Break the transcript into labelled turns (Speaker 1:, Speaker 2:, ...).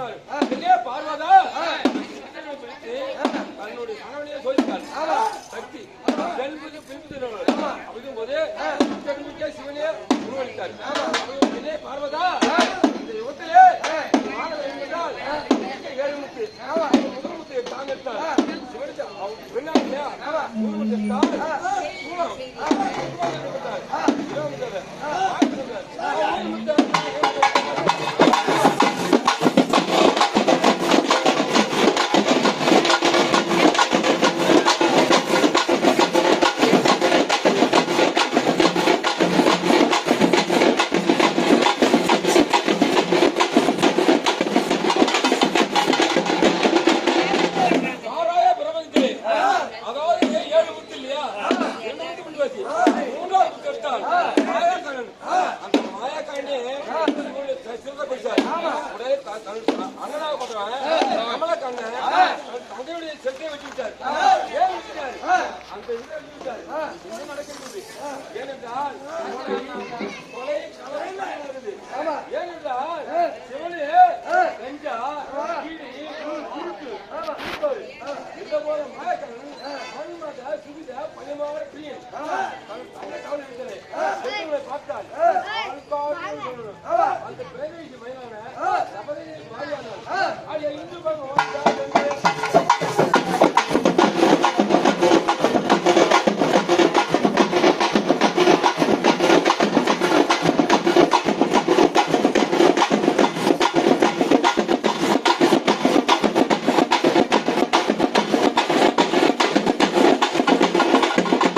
Speaker 1: சொன்னாரு பார்வதா தன்னுடைய கணவனையே சோதித்தார் சக்தி அப்படிங்கும் போது சிவனே உருவளித்தார் பார்வதா இந்த யுகத்திலே ஏழு முத்து முதல் முத்து தாங்கத்தார் சிவனுக்கு தந்தையுடைய செட்டை வச்சுட்டார். அந்த என்ன நடக்கிறது ஏனென்றால் கொலை ஏனென்றால் சிவனே கஞ்சா கீழி குருட்டு இந்த போல மாயக்கணன் மண்மத சுவித பணிமாவர பிரியன் கவலை பார்த்தால் அந்த பிரதேச மயிலான இந்து பகவான்